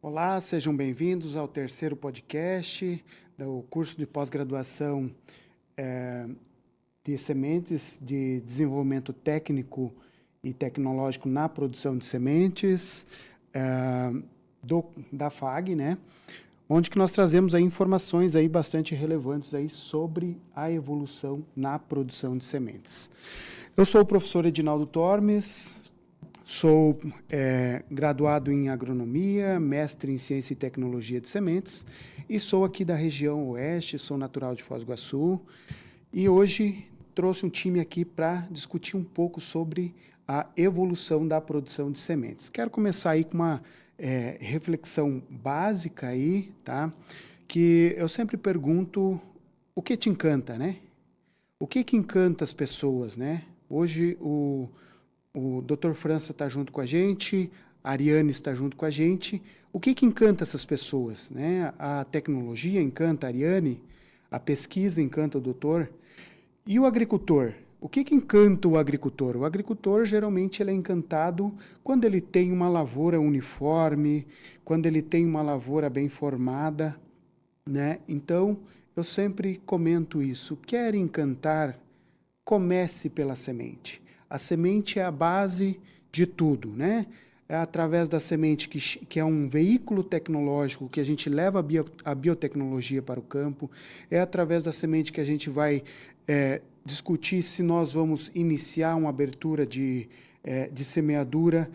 Olá, sejam bem-vindos ao terceiro podcast do curso de pós-graduação de sementes de desenvolvimento técnico e tecnológico na produção de sementes da FAG, né? Onde que nós trazemos aí informações aí bastante relevantes aí sobre a evolução na produção de sementes. Eu sou o professor Edinaldo Tormes. Sou graduado em agronomia, mestre em ciência e tecnologia de sementes e sou aqui da região oeste, sou natural de Foz do Iguaçu e hoje trouxe um time aqui para discutir um pouco sobre a evolução da produção de sementes. Quero começar aí com uma reflexão básica aí, tá? Que eu sempre pergunto o que te encanta, né? O que encanta as pessoas, né? Hoje o Dr. França está junto com a gente, a Ariane está junto com a gente. O que encanta essas pessoas, né? A tecnologia encanta a Ariane, a pesquisa encanta o doutor. E o agricultor? O que encanta o agricultor? O agricultor, geralmente, ele é encantado quando ele tem uma lavoura uniforme, quando ele tem uma lavoura bem formada, né? Então, eu sempre comento isso. Quer encantar? Comece pela semente. A semente é a base de tudo, né? É através da semente que é um veículo tecnológico que a gente leva a biotecnologia para o campo. É através da semente que a gente vai discutir se nós vamos iniciar uma abertura de semeadura,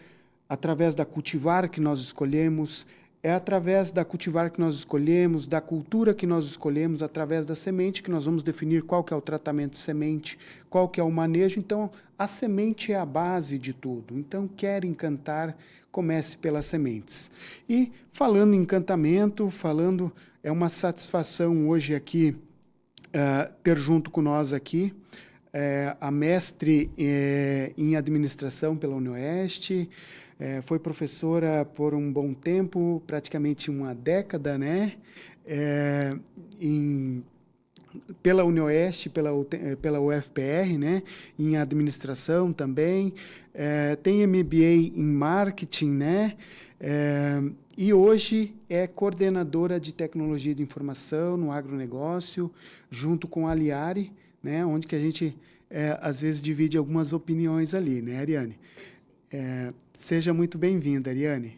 através da cultivar que nós escolhemos. É através da cultivar que nós escolhemos, da cultura que nós escolhemos, através da semente que nós vamos definir qual que é o tratamento de semente, qual que é o manejo. Então, a semente é a base de tudo. Então, quer encantar, comece pelas sementes. E falando em encantamento, é uma satisfação hoje aqui ter junto com nós aqui a mestre em administração pela UniOeste. Foi professora por um bom tempo, praticamente uma década, né? Pela UniOeste, pela UFPR, né? Em administração também. Tem MBA em marketing, né? E hoje é coordenadora de tecnologia de informação no agronegócio, junto com a Aliari, né? Onde que a gente, às vezes, divide algumas opiniões ali, né, Ariane? Seja muito bem-vinda, Ariane.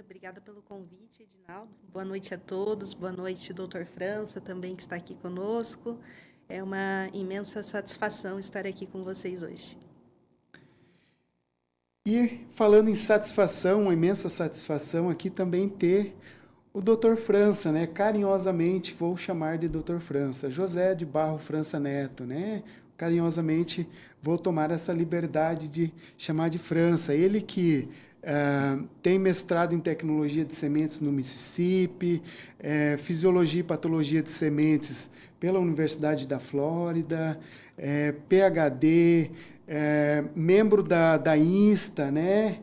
Obrigada pelo convite, Edinaldo. Boa noite a todos, boa noite, doutor França, também que está aqui conosco. É uma imensa satisfação estar aqui com vocês hoje. E falando em satisfação, uma imensa satisfação aqui também ter o doutor França, né? Carinhosamente vou chamar de doutor França, José de Barro França Neto, né? Carinhosamente vou tomar essa liberdade de chamar de França. Ele que tem mestrado em tecnologia de sementes no Mississippi, fisiologia e patologia de sementes pela Universidade da Flórida, PhD, membro da INSTA, né?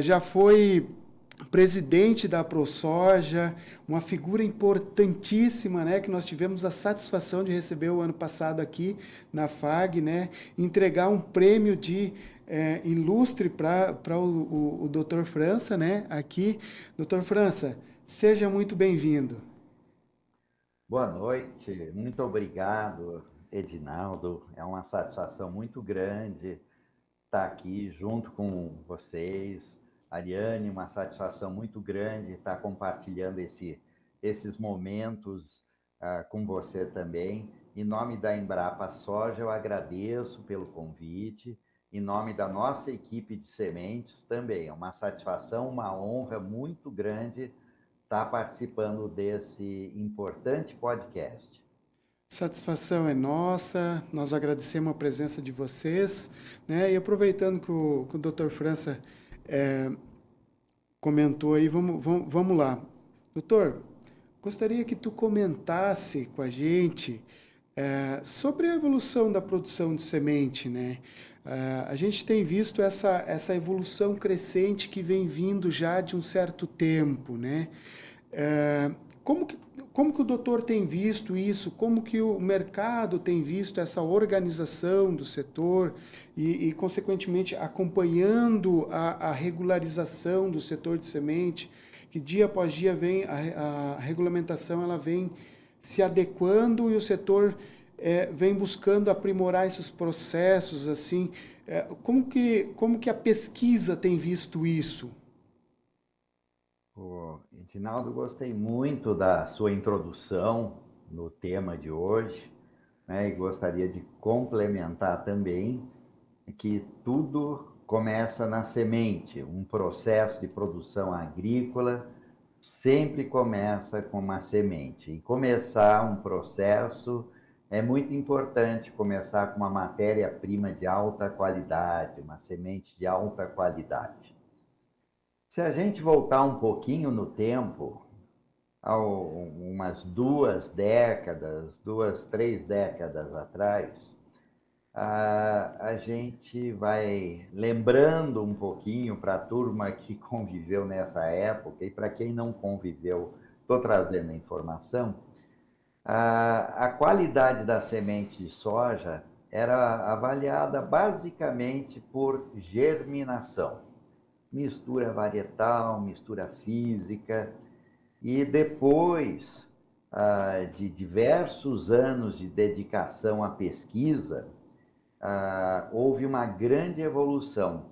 Já foi presidente da ProSoja, uma figura importantíssima, né, que nós tivemos a satisfação de receber o ano passado aqui na FAG, né, entregar um prêmio de ilustre para o Dr. França, né, aqui. Dr. França, seja muito bem-vindo. Boa noite, muito obrigado, Edinaldo. É uma satisfação muito grande estar aqui junto com vocês. Ariane, uma satisfação muito grande estar compartilhando esses momentos com você também. Em nome da Embrapa Soja, eu agradeço pelo convite. Em nome da nossa equipe de sementes também. É uma satisfação, uma honra muito grande estar participando desse importante podcast. Satisfação é nossa, nós agradecemos a presença de vocês, né? E aproveitando que o Dr. França comentou aí, vamos lá. Doutor, gostaria que tu comentasse com a gente sobre a evolução da produção de semente, né? A gente tem visto essa evolução crescente que vem vindo já de um certo tempo, né? Como que o doutor tem visto isso? Como que o mercado tem visto essa organização do setor e consequentemente, acompanhando a regularização do setor de semente, que dia após dia vem a regulamentação, ela vem se adequando e o setor vem buscando aprimorar esses processos, assim. Como que a pesquisa tem visto isso? Edinaldo, gostei muito da sua introdução no tema de hoje, né? E gostaria de complementar também que tudo começa na semente. Um processo de produção agrícola sempre começa com uma semente. E começar um processo é muito importante começar com uma matéria-prima de alta qualidade, uma semente de alta qualidade. Se a gente voltar um pouquinho no tempo, umas 2 décadas, 2, 3 décadas atrás, a gente vai lembrando um pouquinho para a turma que conviveu nessa época e para quem não conviveu, estou trazendo a informação. A qualidade da semente de soja era avaliada basicamente por germinação, mistura varietal, mistura física, e depois de diversos anos de dedicação à pesquisa, houve uma grande evolução,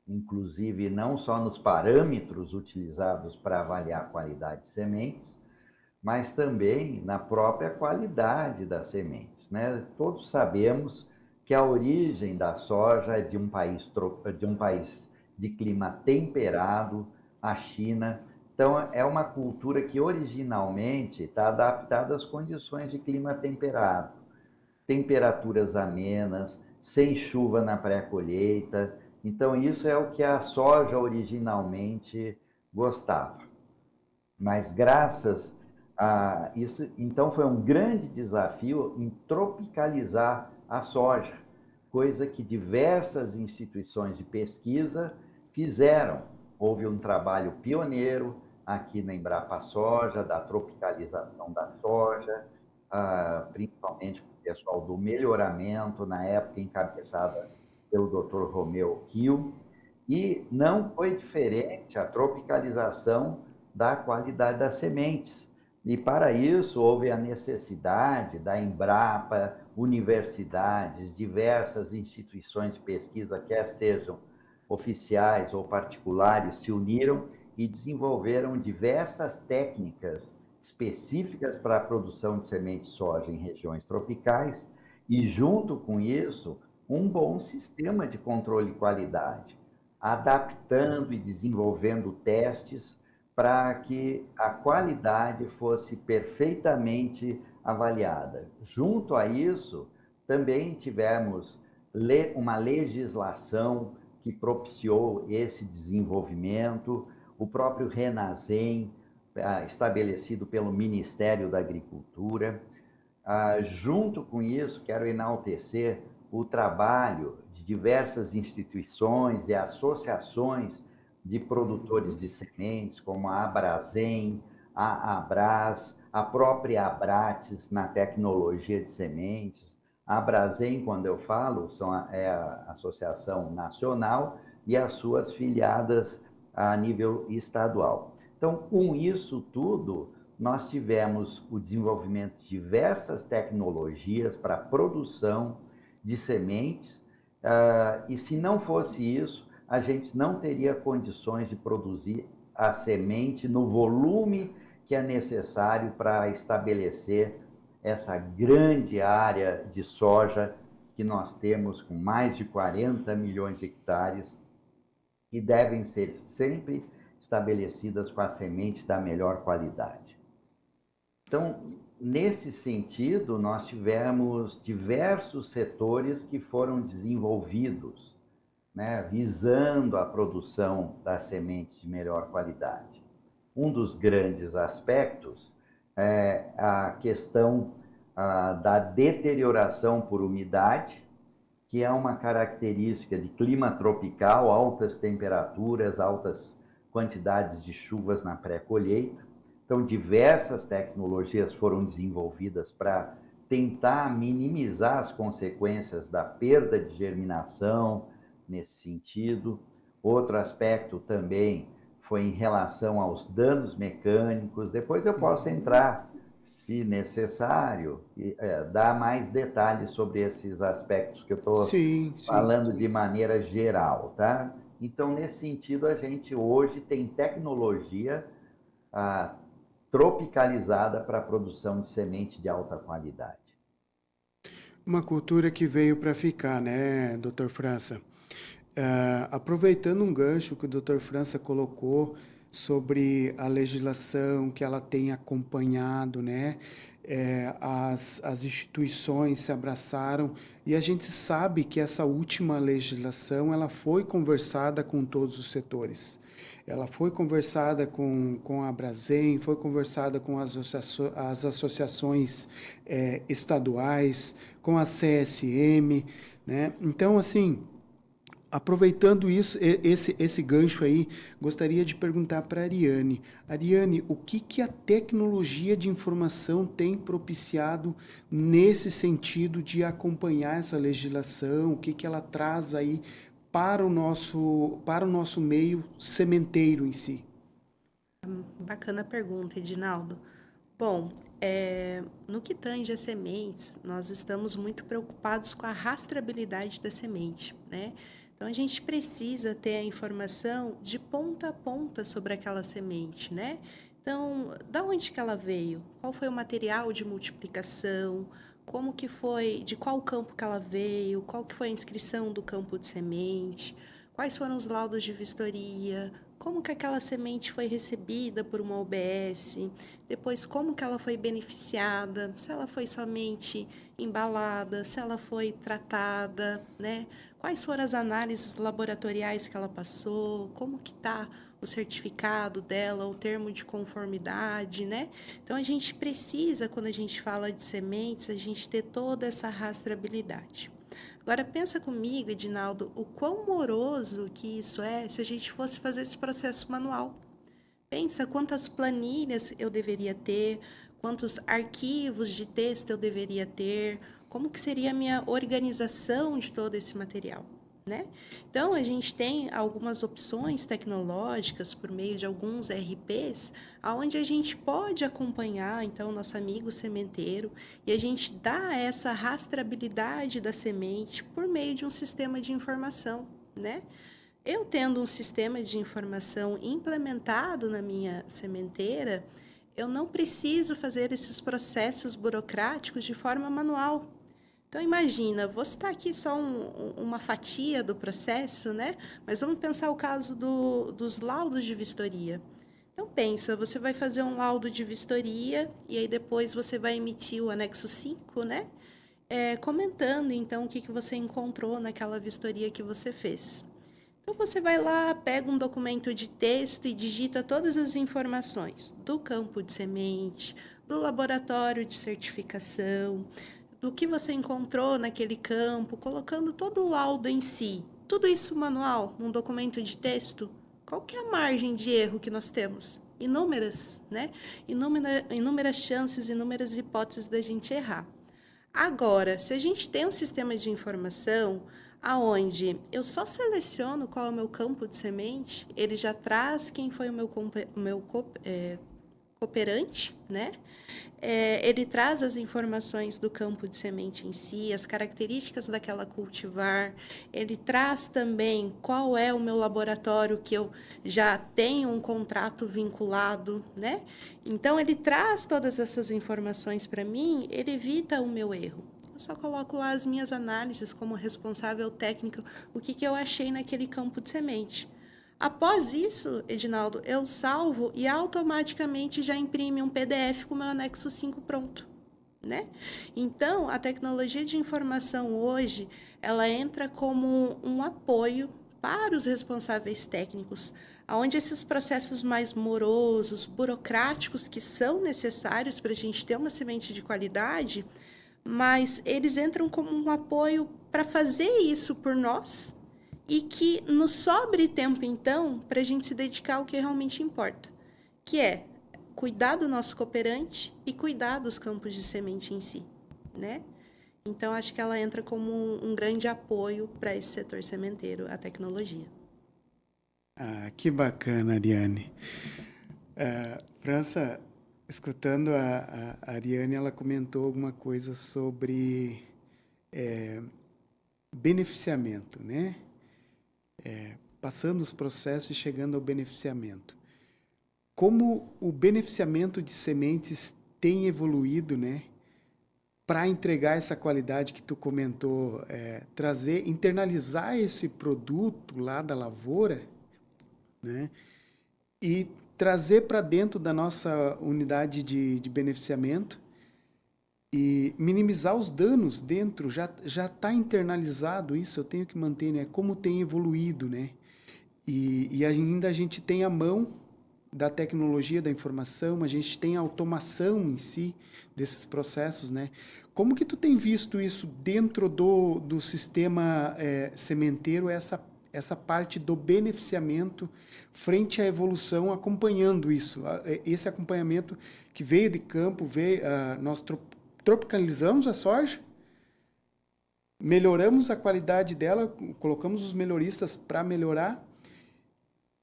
inclusive não só nos parâmetros utilizados para avaliar a qualidade de sementes, mas também na própria qualidade das sementes, né? Todos sabemos que a origem da soja é de um país de clima temperado, a China. Então, é uma cultura que originalmente está adaptada às condições de clima temperado, temperaturas amenas, sem chuva na pré-colheita. Então, isso é o que a soja originalmente gostava. Mas graças a isso, então foi um grande desafio em tropicalizar a soja, coisa que diversas instituições de pesquisa fizeram. Houve um trabalho pioneiro aqui na Embrapa Soja, da tropicalização da soja, principalmente com o pessoal do melhoramento, na época encabeçada pelo Dr. Romeu Kiel, e não foi diferente a tropicalização da qualidade das sementes. E para isso houve a necessidade da Embrapa, universidades, diversas instituições de pesquisa, quer sejam oficiais ou particulares, se uniram e desenvolveram diversas técnicas específicas para a produção de semente de soja em regiões tropicais e, junto com isso, um bom sistema de controle de qualidade, adaptando e desenvolvendo testes para que a qualidade fosse perfeitamente avaliada. Junto a isso, também tivemos uma legislação que propiciou esse desenvolvimento, o próprio RENASEM, estabelecido pelo Ministério da Agricultura. Junto com isso, quero enaltecer o trabalho de diversas instituições e associações de produtores de sementes, como a Abrasem, a Abras, a própria Abrates na tecnologia de sementes. A Abrasem, quando eu falo, é a Associação Nacional e as suas filiadas a nível estadual. Então, com isso tudo, nós tivemos o desenvolvimento de diversas tecnologias para a produção de sementes, e se não fosse isso, a gente não teria condições de produzir a semente no volume que é necessário para estabelecer essa grande área de soja que nós temos, com mais de 40 milhões de hectares, que devem ser sempre estabelecidas com as sementes da melhor qualidade. Então, nesse sentido, nós tivemos diversos setores que foram desenvolvidos, né, visando a produção das sementes de melhor qualidade. Um dos grandes aspectos é a questão da deterioração por umidade, que é uma característica de clima tropical, altas temperaturas, altas quantidades de chuvas na pré-colheita. Então, diversas tecnologias foram desenvolvidas para tentar minimizar as consequências da perda de germinação nesse sentido. Outro aspecto também foi em relação aos danos mecânicos. Depois eu posso entrar, se necessário, dar mais detalhes sobre esses aspectos que eu estou falando de maneira geral, tá? Então, nesse sentido, a gente hoje tem tecnologia tropicalizada para a produção de semente de alta qualidade. Uma cultura que veio para ficar, né, Dr. França? Aproveitando um gancho que o Dr. França colocou sobre a legislação que ela tem acompanhado, né? As instituições se abraçaram e a gente sabe que essa última legislação ela foi conversada com todos os setores. Ela foi conversada com a Abrazen, foi conversada com as associações estaduais, com a CSM, né? Então, assim, aproveitando esse gancho aí, gostaria de perguntar para a Ariane. Ariane, o que a tecnologia de informação tem propiciado nesse sentido de acompanhar essa legislação? O que ela traz aí para o nosso meio sementeiro em si? Bacana pergunta, Edinaldo. Bom, no que tange a sementes, nós estamos muito preocupados com a rastreabilidade da semente, né? Então, a gente precisa ter a informação de ponta a ponta sobre aquela semente, né? Então, da onde que ela veio? Qual foi o material de multiplicação? Como que foi, de qual campo que ela veio? Qual que foi a inscrição do campo de semente? Quais foram os laudos de vistoria? Como que aquela semente foi recebida por uma UBS? Depois, como que ela foi beneficiada? Se ela foi somente embalada, se ela foi tratada, né? Quais foram as análises laboratoriais que ela passou? Como que está o certificado dela, o termo de conformidade, né? Então, a gente precisa, quando a gente fala de sementes, a gente ter toda essa rastreabilidade. Agora, pensa comigo, Edinaldo, o quão moroso que isso é se a gente fosse fazer esse processo manual. Pensa quantas planilhas eu deveria ter, quantos arquivos de texto eu deveria ter, como que seria a minha organização de todo esse material, né? Então, a gente tem algumas opções tecnológicas por meio de alguns RPs, onde a gente pode acompanhar, então, nosso amigo sementeiro, e a gente dá essa rastreabilidade da semente por meio de um sistema de informação, né? Eu tendo um sistema de informação implementado na minha sementeira, eu não preciso fazer esses processos burocráticos de forma manual. Então, imagina, vou citar aqui só uma fatia do processo, né? Mas vamos pensar o caso dos laudos de vistoria. Então, pensa, você vai fazer um laudo de vistoria e aí depois você vai emitir o anexo 5, né? Comentando, então, o que você encontrou naquela vistoria que você fez. Então, você vai lá, pega um documento de texto e digita todas as informações do campo de semente, do laboratório de certificação, do que você encontrou naquele campo, colocando todo o laudo em si. Tudo isso manual, num documento de texto. Qual que é a margem de erro que nós temos? Inúmeras, né? Inúmeras chances, inúmeras hipóteses da gente errar. Agora, se a gente tem um sistema de informação aonde eu só seleciono qual é o meu campo de semente, ele já traz quem foi o meu cooperante, né? Ele traz as informações do campo de semente em si, as características daquela cultivar, ele traz também qual é o meu laboratório que eu já tenho um contrato vinculado, né? Então, ele traz todas essas informações para mim, ele evita o meu erro. Eu só coloco lá as minhas análises como responsável técnico, o que eu achei naquele campo de semente. Após isso, Edinaldo, eu salvo e automaticamente já imprime um PDF com o meu anexo 5 pronto, né? Então, a tecnologia de informação hoje, ela entra como um apoio para os responsáveis técnicos, onde esses processos mais morosos, burocráticos, que são necessários para a gente ter uma semente de qualidade, mas eles entram como um apoio para fazer isso por nós e que nos sobre tempo, então, para a gente se dedicar ao que realmente importa, que é cuidar do nosso cooperante e cuidar dos campos de semente em si, né? Então, acho que ela entra como um grande apoio para esse setor sementeiro, a tecnologia. Ah, que bacana, Ariane. França, escutando a Ariane, ela comentou alguma coisa sobre beneficiamento, né? Passando os processos e chegando ao beneficiamento. Como o beneficiamento de sementes tem evoluído, né? Para entregar essa qualidade que tu comentou, trazer, internalizar esse produto lá da lavoura, né? E trazer para dentro da nossa unidade de beneficiamento e minimizar os danos dentro, já está internalizado isso, eu tenho que manter, né? Como tem evoluído, né? E ainda a gente tem a mão da tecnologia da informação, a gente tem a automação em si desses processos, né? Como que tu tem visto isso dentro do sistema sementeiro, essa parte do beneficiamento frente à evolução, acompanhando isso, esse acompanhamento que veio de campo, nós tropicalizamos a soja, melhoramos a qualidade dela, colocamos os melhoristas para melhorar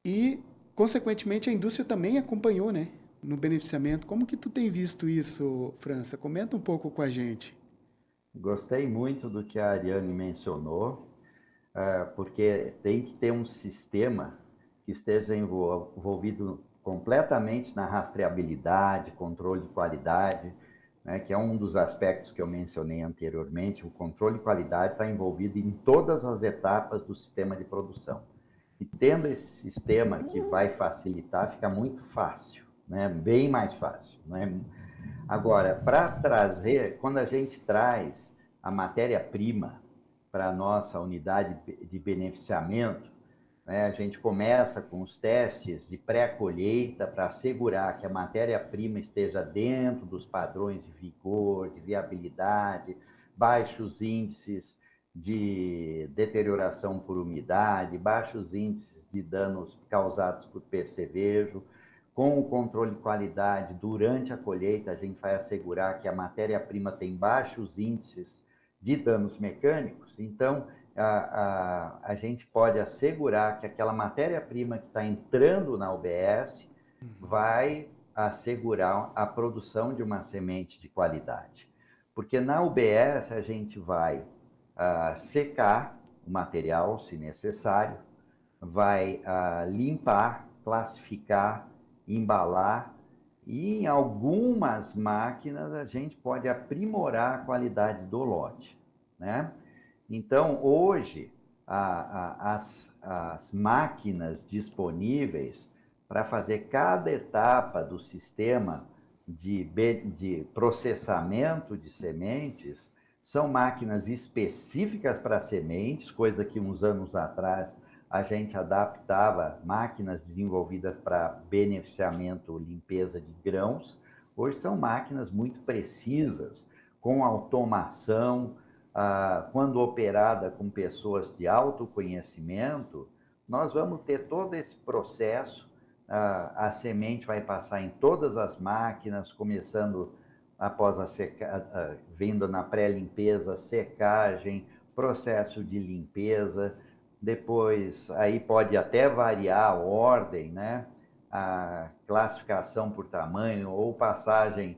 e, consequentemente, a indústria também acompanhou, né, no beneficiamento. Como que tu tem visto isso, França? Comenta um pouco com a gente. Gostei muito do que a Ariane mencionou, porque tem que ter um sistema que esteja envolvido completamente na rastreabilidade, controle de qualidade, né, que é um dos aspectos que eu mencionei anteriormente. O controle de qualidade está envolvido em todas as etapas do sistema de produção. E tendo esse sistema que vai facilitar, fica muito fácil, né? Bem mais fácil, né? Agora, para trazer, quando a gente traz a matéria-prima para a nossa unidade de beneficiamento, né, a gente começa com os testes de pré-colheita para assegurar que a matéria-prima esteja dentro dos padrões de vigor, de viabilidade, baixos índices de deterioração por umidade, baixos índices de danos causados por percevejo. Com o controle de qualidade durante a colheita, a gente vai assegurar que a matéria-prima tem baixos índices de danos mecânicos. Então, a gente pode assegurar que aquela matéria-prima que está entrando na UBS vai assegurar a produção de uma semente de qualidade. Porque na UBS a gente vai secar o material, se necessário, vai limpar, classificar, embalar, e em algumas máquinas a gente pode aprimorar a qualidade do lote, né? Então, hoje, as máquinas disponíveis para fazer cada etapa do sistema de processamento de sementes são máquinas específicas para sementes, coisa que uns anos atrás a gente adaptava máquinas desenvolvidas para beneficiamento, limpeza de grãos. Hoje são máquinas muito precisas, com automação. Quando operada com pessoas de autoconhecimento, nós vamos ter todo esse processo. A semente vai passar em todas as máquinas, começando após vindo na pré-limpeza, secagem, processo de limpeza. Depois, aí pode até variar a ordem, né? A classificação por tamanho ou passagem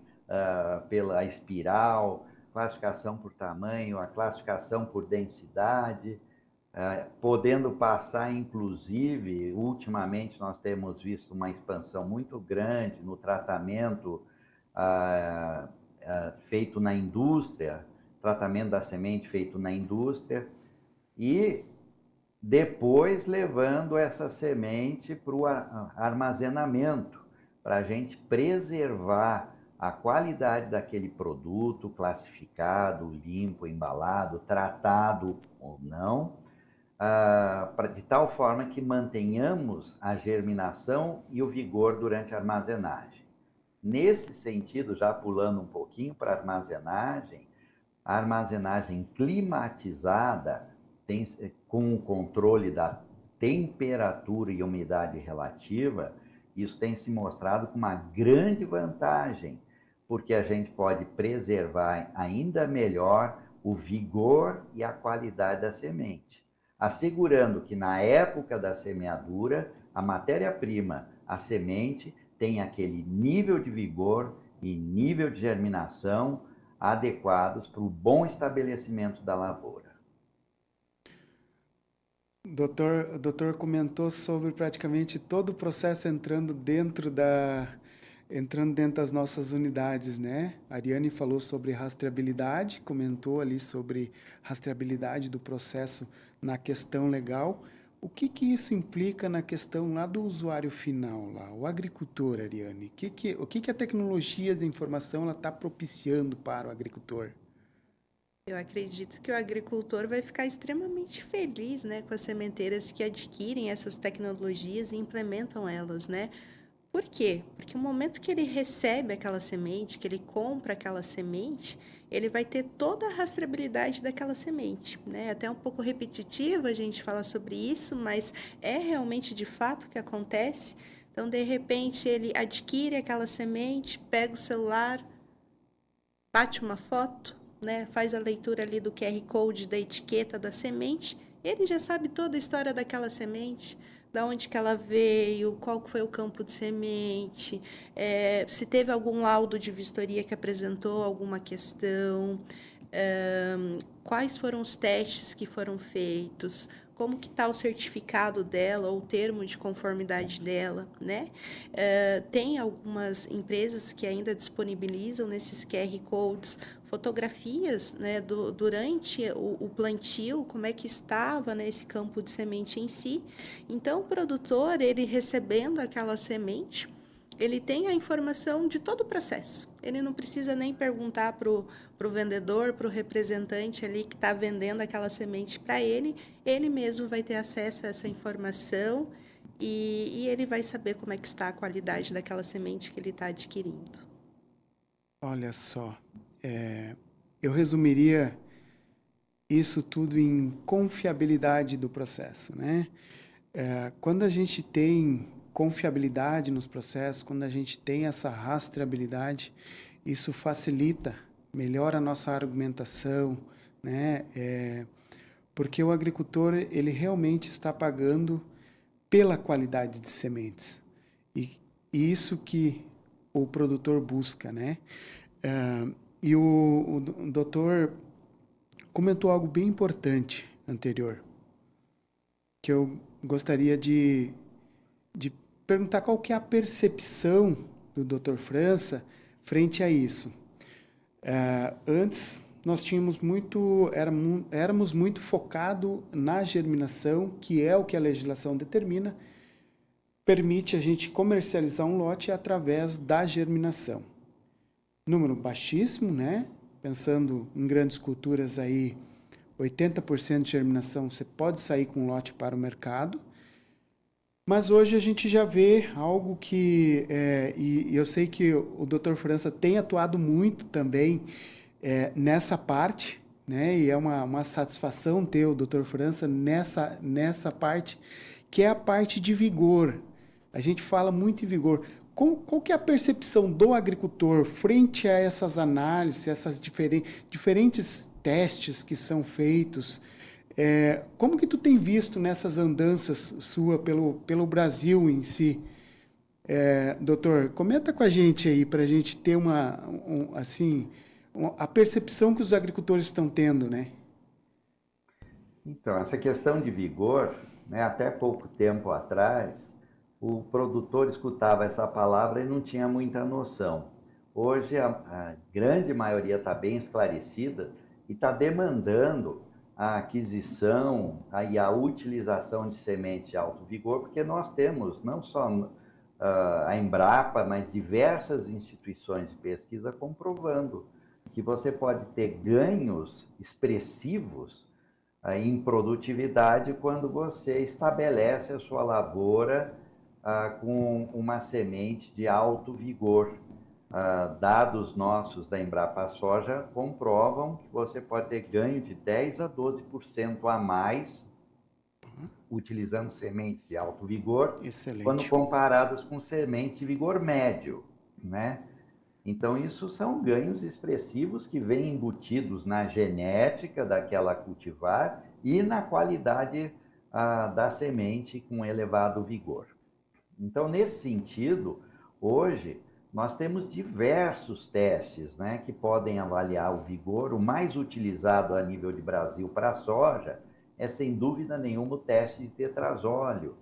pela espiral, classificação por tamanho, a classificação por densidade, podendo passar, inclusive, ultimamente nós temos visto uma expansão muito grande no tratamento feito na indústria, tratamento da semente feito na indústria, e depois levando essa semente para o armazenamento, para a gente preservar a qualidade daquele produto, classificado, limpo, embalado, tratado ou não, de tal forma que mantenhamos a germinação e o vigor durante a armazenagem. Nesse sentido, já pulando um pouquinho para a armazenagem, A armazenagem climatizada com o controle da temperatura e umidade relativa, isso tem se mostrado com uma grande vantagem, porque a gente pode preservar ainda melhor o vigor e a qualidade da semente, assegurando que na época da semeadura, a matéria-prima, a semente, tem aquele nível de vigor e nível de germinação adequados para o bom estabelecimento da lavoura. O doutor comentou sobre praticamente todo o processo entrando dentro das nossas unidades, né? A Ariane falou sobre rastreabilidade, comentou ali sobre rastreabilidade do processo na questão legal. O que que isso implica na questão lá do usuário final, lá, o agricultor, Ariane? O que que a tecnologia da informação ela está propiciando para o agricultor? Eu acredito que o agricultor vai ficar extremamente feliz, né, com as sementeiras que adquirem essas tecnologias e implementam elas, né? Por quê? Porque o momento que ele recebe aquela semente, que ele compra aquela semente, ele vai ter toda a rastreabilidade daquela semente, né? Até um pouco repetitivo a gente falar sobre isso, mas é realmente de fato o que acontece. Então, de repente, ele adquire aquela semente, pega o celular, bate uma foto, né, faz a leitura ali do QR Code da etiqueta da semente, ele já sabe toda a história daquela semente, da onde que ela veio, qual foi o campo de semente, se teve algum laudo de vistoria que apresentou alguma questão, quais foram os testes que foram feitos, como que está o certificado dela ou o termo de conformidade dela, né? Tem algumas empresas que ainda disponibilizam nesses QR Codes fotografias, né, durante o plantio, como é que estava, né, esse campo de semente em si. Então, o produtor, ele recebendo aquela semente, ele tem a informação de todo o processo. Ele não precisa nem perguntar para o vendedor, para o representante ali que está vendendo aquela semente para ele mesmo vai ter acesso a essa informação e ele vai saber como é que está a qualidade daquela semente que ele está adquirindo. Olha só, eu resumiria isso tudo em confiabilidade do processo, né? Quando a gente tem confiabilidade nos processos, quando a gente tem essa rastreabilidade, isso facilita, melhora a nossa argumentação, né? Porque o agricultor, ele realmente está pagando pela qualidade de sementes. E, e isso que o produtor busca, né? E o doutor comentou algo bem importante anterior, que eu gostaria de perguntar qual que é a percepção do Dr. França frente a isso. Antes, nós éramos muito focados na germinação, que é o que a legislação determina, permite a gente comercializar um lote através da germinação. Número baixíssimo, né? Pensando em grandes culturas aí, 80% de germinação, você pode sair com um lote para o mercado. Mas hoje a gente já vê algo que, e eu sei que o Dr. França tem atuado muito também nessa parte, né? E é uma satisfação ter o Dr. França nessa parte, que é a parte de vigor. A gente fala muito em vigor. Qual que é a percepção do agricultor frente a essas análises, essas diferentes testes que são feitos? Como que tu tem visto nessas andanças sua pelo Brasil em si? Doutor, comenta com a gente aí para a gente ter a percepção que os agricultores estão tendo, né? Então, essa questão de vigor, né, até pouco tempo atrás, o produtor escutava essa palavra e não tinha muita noção. Hoje, a grande maioria está bem esclarecida e está demandando a aquisição e a utilização de sementes de alto vigor, porque nós temos não só a Embrapa, mas diversas instituições de pesquisa comprovando que você pode ter ganhos expressivos em produtividade quando você estabelece a sua lavoura com uma semente de alto vigor. dados nossos da Embrapa Soja comprovam que você pode ter ganho de 10 a 12% a mais utilizando sementes de alto vigor, Excelente. quando comparadas com sementes de vigor médio, né? Então, isso são ganhos expressivos que vêm embutidos na genética daquela cultivar e na qualidade da semente com elevado vigor. Então, nesse sentido, hoje, nós temos diversos testes, né, que podem avaliar o vigor. O mais utilizado a nível de Brasil para a soja é, sem dúvida nenhuma, o teste de tetrazóleo.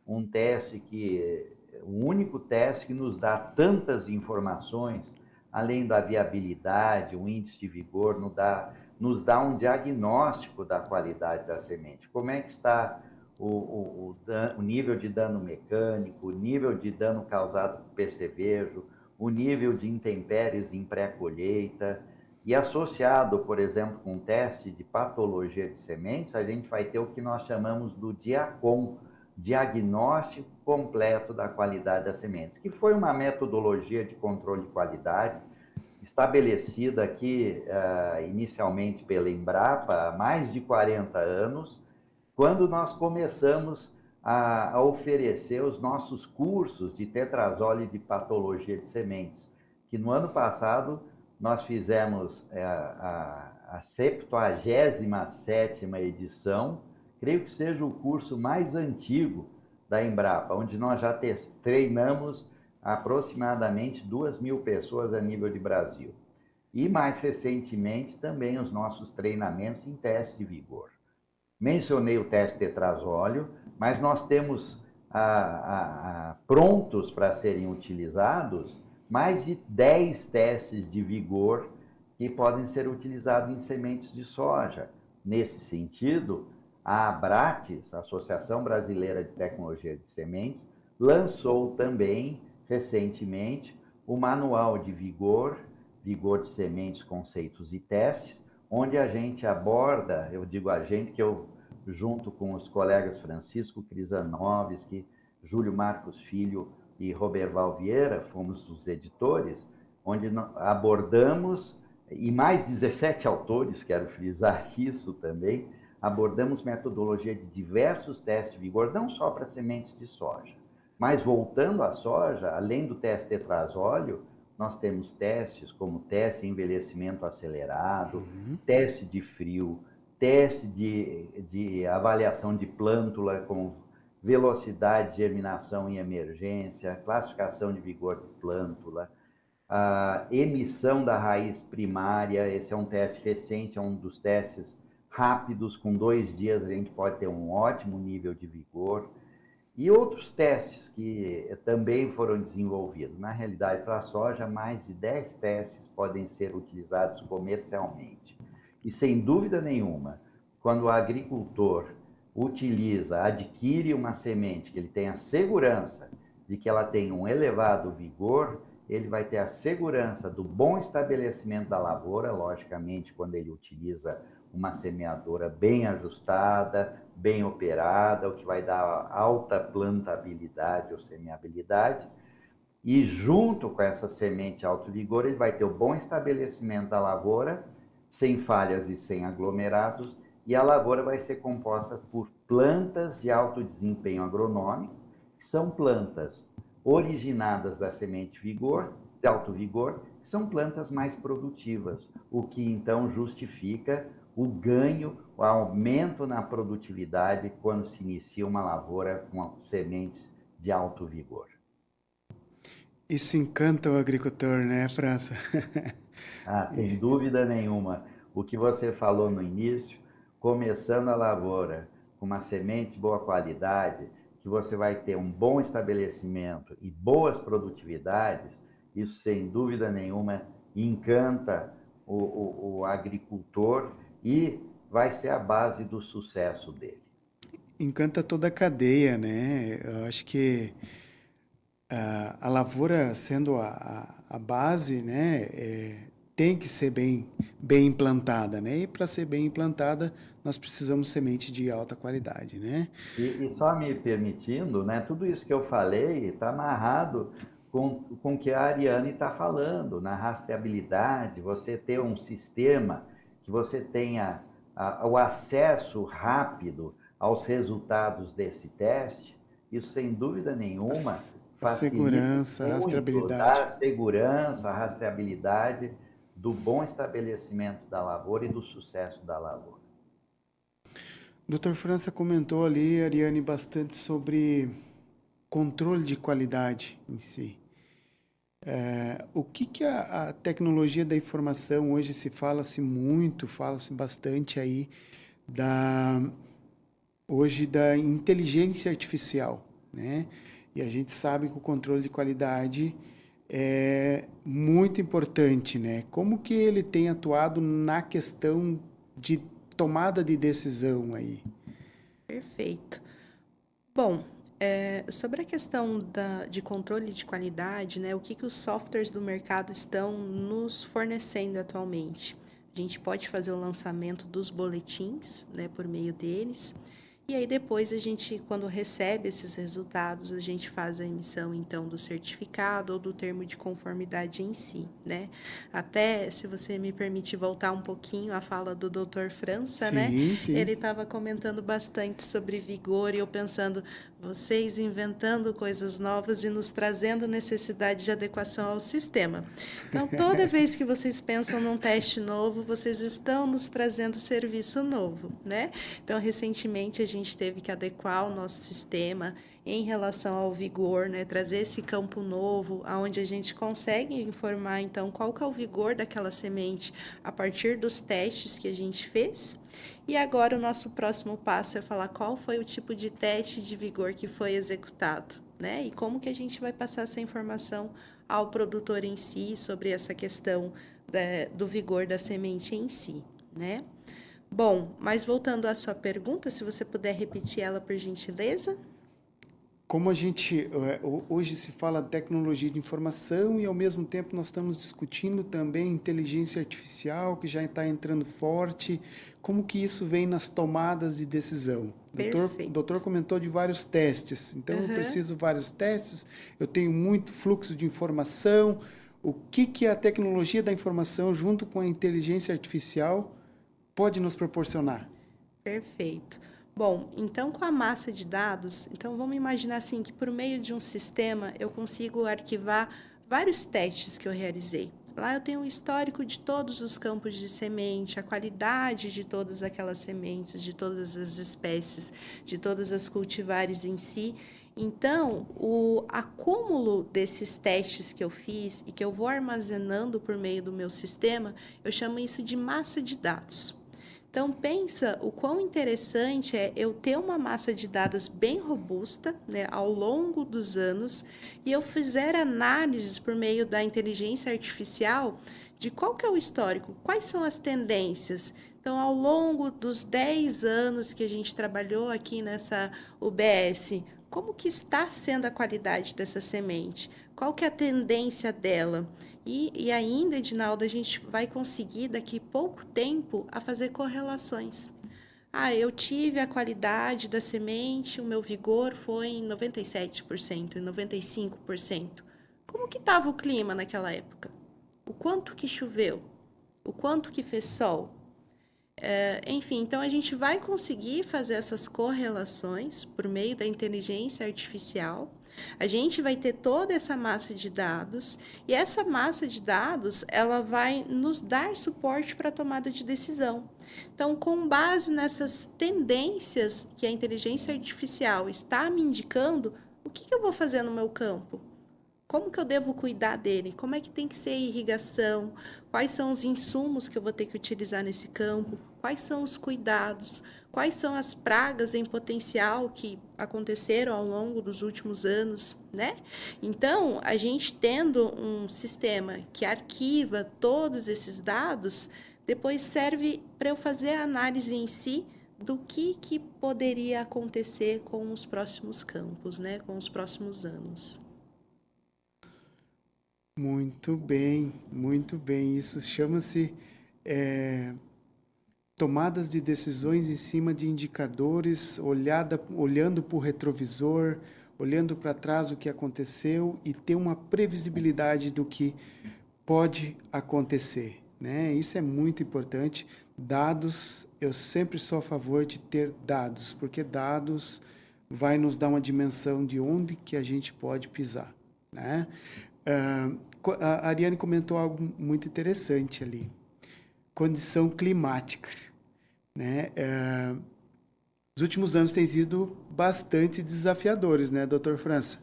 Um teste que, o único teste que nos dá tantas informações, além da viabilidade, o índice de vigor, nos dá um diagnóstico da qualidade da semente. Como é que está o nível de dano mecânico, o nível de dano causado por percevejo, o nível de intempéries em pré-colheita, e associado, por exemplo, com um teste de patologia de sementes, a gente vai ter o que nós chamamos do DIACOM, Diagnóstico Completo da Qualidade das Sementes, que foi uma metodologia de controle de qualidade estabelecida aqui inicialmente pela Embrapa há mais de 40 anos, quando nós começamos a oferecer os nossos cursos de tetrazóleo de patologia de sementes, que no ano passado nós fizemos a 77ª edição, creio que seja o curso mais antigo da Embrapa, onde nós já treinamos aproximadamente 2.000 pessoas a nível de Brasil. E mais recentemente também os nossos treinamentos em teste de vigor. Mencionei o teste tetrazóleo, mas nós temos prontos para serem utilizados mais de 10 testes de vigor que podem ser utilizados em sementes de soja. Nesse sentido, a Abrates, a Associação Brasileira de Tecnologia de Sementes, lançou também, recentemente, o Manual de Vigor de Sementes, Conceitos e Testes, onde a gente aborda, eu digo a gente, que eu, junto com os colegas Francisco Krisanovski, Júlio Marcos Filho e Roberval Vieira, fomos os editores, onde abordamos, e mais 17 autores, quero frisar isso também, abordamos metodologia de diversos testes de vigor, não só para sementes de soja, mas voltando à soja, além do teste tetrazóleo, nós temos testes como teste de envelhecimento acelerado, teste de frio, teste de avaliação de plântula com velocidade de germinação em emergência, classificação de vigor de plântula, a emissão da raiz primária. Esse é um teste recente, é um dos testes rápidos, com 2 dias a gente pode ter um ótimo nível de vigor. E outros testes que também foram desenvolvidos. Na realidade, para a soja, mais de 10 testes podem ser utilizados comercialmente. E, sem dúvida nenhuma, quando o agricultor adquire uma semente que ele tem a segurança de que ela tem um elevado vigor, ele vai ter a segurança do bom estabelecimento da lavoura, logicamente, quando ele utiliza uma semeadora bem ajustada, bem operada, o que vai dar alta plantabilidade ou semeabilidade. E junto com essa semente alto vigor, ele vai ter o bom estabelecimento da lavoura, sem falhas e sem aglomerados, e a lavoura vai ser composta por plantas de alto desempenho agronômico, que são plantas originadas da semente vigor, de alto vigor, que são plantas mais produtivas, o que então justifica o ganho, o aumento na produtividade quando se inicia uma lavoura com sementes de alto vigor. Isso encanta o agricultor, né, França? Sem dúvida nenhuma. O que você falou no início, começando a lavoura com uma semente de boa qualidade, que você vai ter um bom estabelecimento e boas produtividades, isso sem dúvida nenhuma encanta o agricultor e vai ser a base do sucesso dele. Encanta toda a cadeia, né? Eu acho que a lavoura sendo a base, né, tem que ser bem implantada, né? E para ser bem implantada, nós precisamos de semente de alta qualidade, né? E só me permitindo, né, tudo isso que eu falei está amarrado com o que a Ariane está falando, na rastreabilidade, você ter um sistema que você tenha o acesso rápido aos resultados desse teste, isso sem dúvida nenhuma A facilita segurança, a muito rastreabilidade. a segurança, a rastreabilidade do bom estabelecimento da lavoura e do sucesso da lavoura. Dr. França comentou ali, Ariane, bastante sobre controle de qualidade em si. O que a tecnologia da informação, hoje fala-se bastante aí hoje da inteligência artificial, né? E a gente sabe que o controle de qualidade é muito importante, né? Como que ele tem atuado na questão de tomada de decisão aí? Perfeito. Bom, sobre a questão de controle de qualidade, né, o que os softwares do mercado estão nos fornecendo atualmente? A gente pode fazer o lançamento dos boletins, né, por meio deles, e aí depois a gente, quando recebe esses resultados, a gente faz a emissão, então, do certificado ou do termo de conformidade em si, né? Até, se você me permite voltar um pouquinho à fala do Dr. França, né? Sim, sim. Ele estava comentando bastante sobre vigor e eu pensando, vocês inventando coisas novas e nos trazendo necessidade de adequação ao sistema. Então, toda vez que vocês pensam num teste novo, vocês estão nos trazendo serviço novo, né? Então, recentemente, a gente teve que adequar o nosso sistema em relação ao vigor, né? Trazer esse campo novo, onde a gente consegue informar, então, qual que é o vigor daquela semente a partir dos testes que a gente fez. E agora o nosso próximo passo é falar qual foi o tipo de teste de vigor que foi executado, né? E como que a gente vai passar essa informação ao produtor em si sobre essa questão do vigor da semente em si, né? Bom, mas voltando à sua pergunta, se você puder repetir ela por gentileza. Como a gente hoje se fala de tecnologia de informação e ao mesmo tempo nós estamos discutindo também inteligência artificial que já está entrando forte, como que isso vem nas tomadas de decisão? O doutor comentou de vários testes, então eu preciso de vários testes, eu tenho muito fluxo de informação, o que a tecnologia da informação junto com a inteligência artificial pode nos proporcionar? Perfeito. Bom, então com a massa de dados, então vamos imaginar assim que por meio de um sistema eu consigo arquivar vários testes que eu realizei. Lá eu tenho um histórico de todos os campos de semente, a qualidade de todas aquelas sementes, de todas as espécies, de todas as cultivares em si. Então, o acúmulo desses testes que eu fiz e que eu vou armazenando por meio do meu sistema, eu chamo isso de massa de dados. Então, pensa o quão interessante é eu ter uma massa de dados bem robusta, né, ao longo dos anos, e eu fizer análises por meio da inteligência artificial de qual que é o histórico, quais são as tendências. Então, ao longo dos 10 anos que a gente trabalhou aqui nessa UBS, como que está sendo a qualidade dessa semente? Qual que é a tendência dela? E ainda, Edinaldo, a gente vai conseguir daqui pouco tempo a fazer correlações. Eu tive a qualidade da semente, o meu vigor foi em 97%, em 95%. Como que estava o clima naquela época? O quanto que choveu? O quanto que fez sol? Enfim, então a gente vai conseguir fazer essas correlações por meio da inteligência artificial. A gente vai ter toda essa massa de dados e essa massa de dados ela vai nos dar suporte para a tomada de decisão. Então, com base nessas tendências que a inteligência artificial está me indicando, o que eu vou fazer no meu campo? Como que eu devo cuidar dele? Como é que tem que ser a irrigação? Quais são os insumos que eu vou ter que utilizar nesse campo? Quais são os cuidados? Quais são as pragas em potencial que aconteceram ao longo dos últimos anos, né? Então, a gente tendo um sistema que arquiva todos esses dados, depois serve para eu fazer a análise em si do que poderia acontecer com os próximos campos, né? Com os próximos anos. Muito bem, muito bem. Isso chama-se tomadas de decisões em cima de indicadores, olhando para o retrovisor, olhando para trás o que aconteceu e ter uma previsibilidade do que pode acontecer, né? Isso é muito importante. Dados, eu sempre sou a favor de ter dados, porque dados vai nos dar uma dimensão de onde que a gente pode pisar, né? A Ariane comentou algo muito interessante ali, condição climática, né? Os últimos anos têm sido bastante desafiadores, né, Dr. França?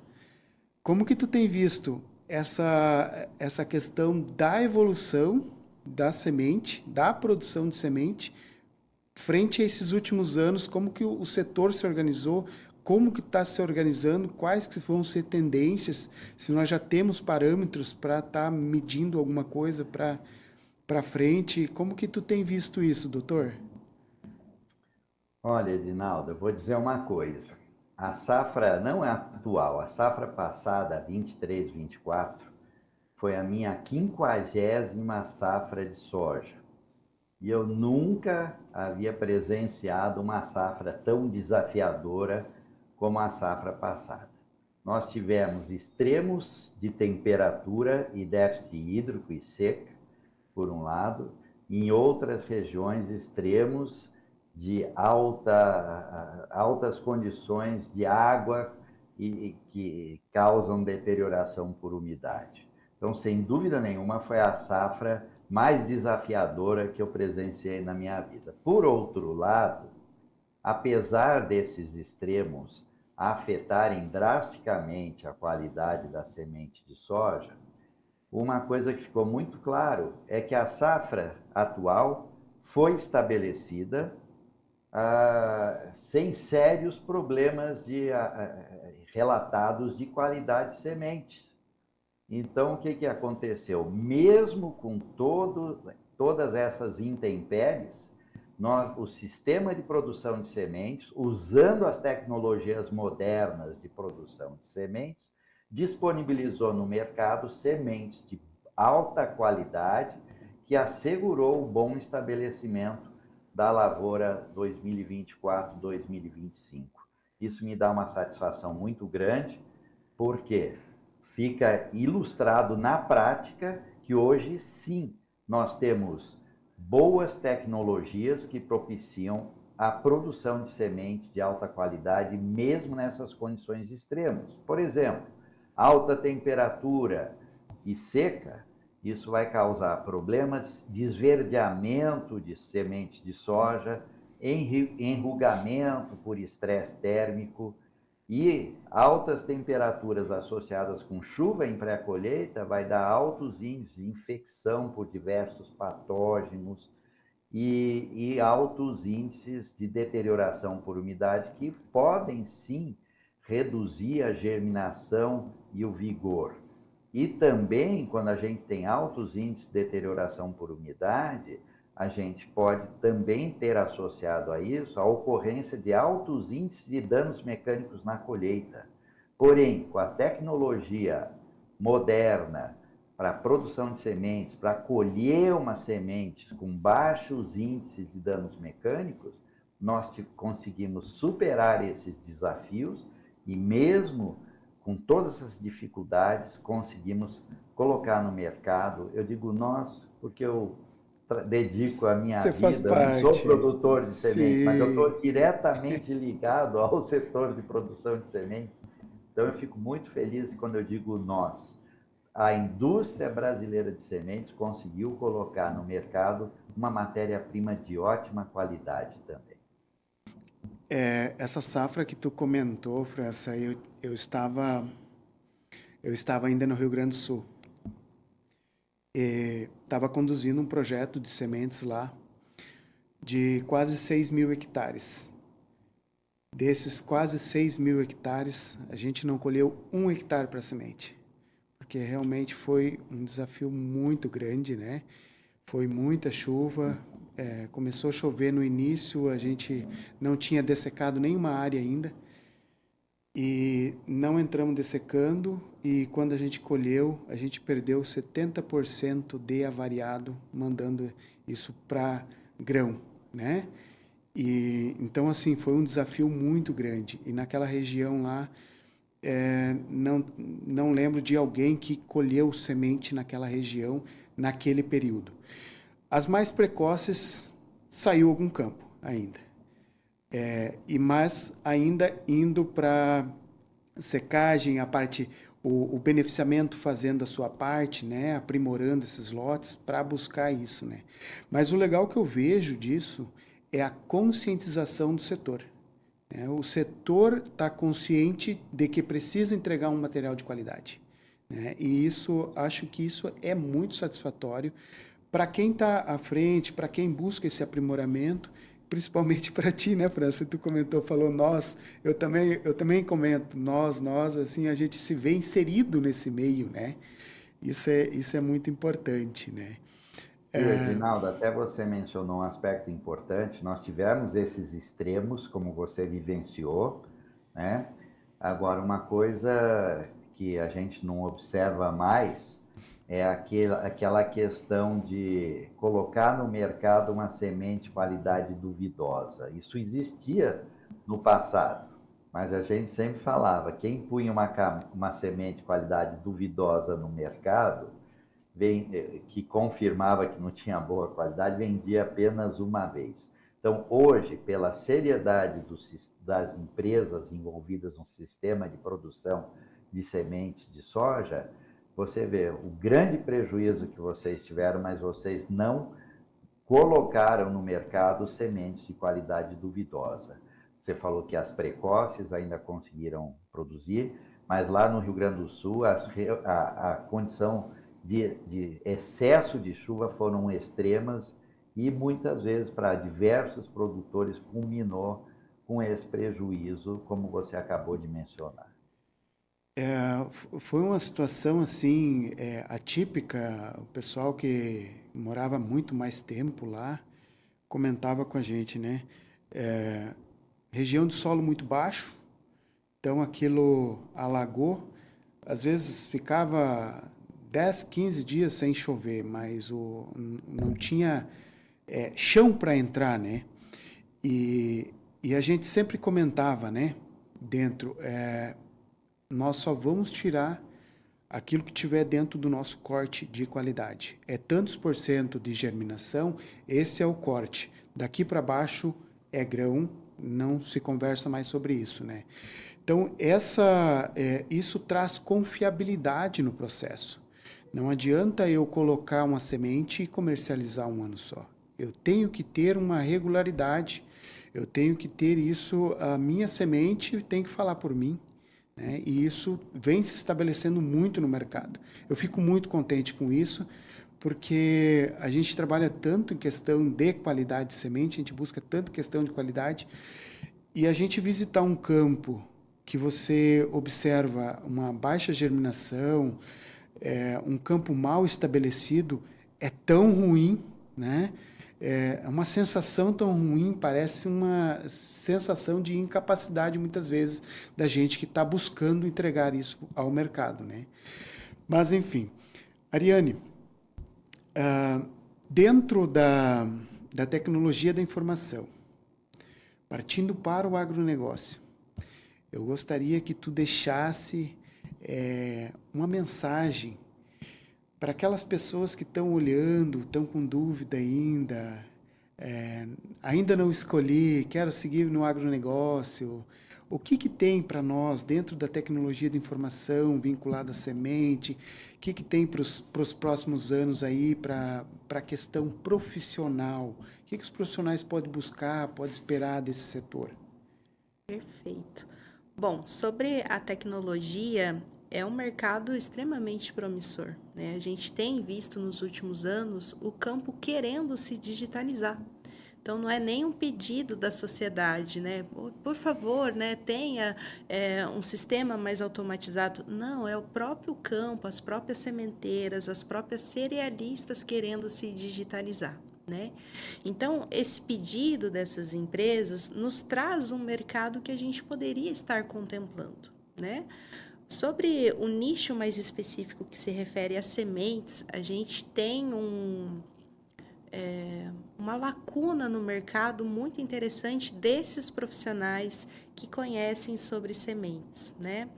Como que tu tem visto essa questão da evolução da semente, da produção de semente, frente a esses últimos anos, como que o setor se organizou, como que está se organizando, quais que vão ser tendências, se nós já temos parâmetros para estar medindo alguma coisa para frente, como que tu tem visto isso, doutor? Olha, Edinaldo, eu vou dizer uma coisa. A safra não é atual, a safra passada, 23, 24, foi a minha 50ª safra de soja. E eu nunca havia presenciado uma safra tão desafiadora como a safra passada. Nós tivemos extremos de temperatura e déficit hídrico e seca, por um lado, e em outras regiões extremos de altas condições de água e que causam deterioração por umidade. Então, sem dúvida nenhuma, foi a safra mais desafiadora que eu presenciei na minha vida. Por outro lado, apesar desses extremos afetarem drasticamente a qualidade da semente de soja, uma coisa que ficou muito claro é que a safra atual foi estabelecida sem sérios problemas relatados de qualidade de sementes. Então, o que aconteceu? Mesmo com todas essas intempéries, o sistema de produção de sementes, usando as tecnologias modernas de produção de sementes, disponibilizou no mercado sementes de alta qualidade que assegurou o bom estabelecimento da lavoura 2024-2025. Isso me dá uma satisfação muito grande, porque fica ilustrado na prática que hoje, sim, nós temos boas tecnologias que propiciam a produção de semente de alta qualidade, mesmo nessas condições extremas. Por exemplo, alta temperatura e seca, isso vai causar problemas de esverdeamento de sementes de soja, enrugamento por estresse térmico, e altas temperaturas associadas com chuva em pré-colheita vai dar altos índices de infecção por diversos patógenos e altos índices de deterioração por umidade que podem sim reduzir a germinação e o vigor. E também, quando a gente tem altos índices de deterioração por umidade, a gente pode também ter associado a isso a ocorrência de altos índices de danos mecânicos na colheita. Porém, com a tecnologia moderna para a produção de sementes, para colher umas sementes com baixos índices de danos mecânicos, nós conseguimos superar esses desafios e mesmo com todas essas dificuldades, conseguimos colocar no mercado. Eu digo nós, porque eu dedico a minha Você faz vida, eu não parte. sou produtor de sementes, mas eu Sim. estou diretamente ligado ao setor de produção de sementes. Então, eu fico muito feliz quando eu digo nós. A indústria brasileira de sementes conseguiu colocar no mercado uma matéria-prima de ótima qualidade também. Essa safra que tu comentou, França, eu estava ainda no Rio Grande do Sul. Estava conduzindo um projeto de sementes lá de quase 6.000 hectares. Desses quase 6.000 hectares, a gente não colheu 1 hectare para semente, porque realmente foi um desafio muito grande, né? Foi muita chuva, começou a chover no início, a gente não tinha dessecado nenhuma área ainda, e não entramos dessecando, e quando a gente colheu, a gente perdeu 70% de avariado, mandando isso para grão, né? E então, assim, foi um desafio muito grande. E naquela região lá, não lembro de alguém que colheu semente naquela região, naquele período. As mais precoces, saiu algum campo ainda. Mas ainda indo para secagem, a parte, o beneficiamento fazendo a sua parte, né, aprimorando esses lotes para buscar isso, né. Mas o legal que eu vejo disso é a conscientização do setor, né? O setor está consciente de que precisa entregar um material de qualidade, né? E isso, acho que isso é muito satisfatório para quem está à frente, para quem busca esse aprimoramento, principalmente para ti, né, França? Tu comentou, falou nós, eu também comento nós, assim, a gente se vê inserido nesse meio, né? Isso é muito importante, né? E, Edinaldo, até você mencionou um aspecto importante. Nós tivemos esses extremos, como você vivenciou, né? Agora, uma coisa que a gente não observa mais é aquela questão de colocar no mercado uma semente de qualidade duvidosa. Isso existia no passado, mas a gente sempre falava, quem punha uma semente de qualidade duvidosa no mercado, que confirmava que não tinha boa qualidade, vendia apenas uma vez. Então, hoje, pela seriedade das empresas envolvidas no sistema de produção de sementes de soja, você vê o grande prejuízo que vocês tiveram, mas vocês não colocaram no mercado sementes de qualidade duvidosa. Você falou que as precoces ainda conseguiram produzir, mas lá no Rio Grande do Sul a condição de excesso de chuva foram extremas e muitas vezes para diversos produtores culminou com esse prejuízo, como você acabou de mencionar. Foi uma situação assim atípica. O pessoal que morava muito mais tempo lá comentava com a gente, né? Região de solo muito baixo, então aquilo alagou. Às vezes ficava 10, 15 dias sem chover, mas não tinha chão para entrar, né? E a gente sempre comentava, né? Dentro, nós só vamos tirar aquilo que tiver dentro do nosso corte de qualidade. É tantos por cento de germinação, esse é o corte. Daqui para baixo é grão, não se conversa mais sobre isso, né? Então, isso traz confiabilidade no processo. Não adianta eu colocar uma semente e comercializar um ano só. Eu tenho que ter uma regularidade, eu tenho que ter isso, a minha semente tem que falar por mim, né? E isso vem se estabelecendo muito no mercado. Eu fico muito contente com isso, porque a gente trabalha tanto em questão de qualidade de semente, a gente busca tanto questão de qualidade, e a gente visitar um campo que você observa uma baixa germinação, um campo mal estabelecido, é tão ruim, né? É uma sensação tão ruim, parece uma sensação de incapacidade, muitas vezes, da gente que está buscando entregar isso ao mercado, né? Mas, enfim. Ariane, dentro da tecnologia da informação, partindo para o agronegócio, eu gostaria que tu deixasse uma mensagem para aquelas pessoas que estão olhando, estão com dúvida ainda, ainda não escolhi, quero seguir no agronegócio. O que tem para nós dentro da tecnologia de informação vinculada à semente? O que tem para os próximos anos aí para a questão profissional? O que os profissionais podem buscar, podem esperar desse setor? Perfeito. Bom, sobre a tecnologia, é um mercado extremamente promissor, né? A gente tem visto nos últimos anos o campo querendo se digitalizar. Então, não é nem um pedido da sociedade, né? Por favor, né, tenha um sistema mais automatizado. Não, é o próprio campo, as próprias sementeiras, as próprias cerealistas querendo se digitalizar, né? Então, esse pedido dessas empresas nos traz um mercado que a gente poderia estar contemplando, né? Sobre o nicho mais específico que se refere a sementes, a gente tem uma lacuna no mercado muito interessante desses profissionais que conhecem sobre sementes, né?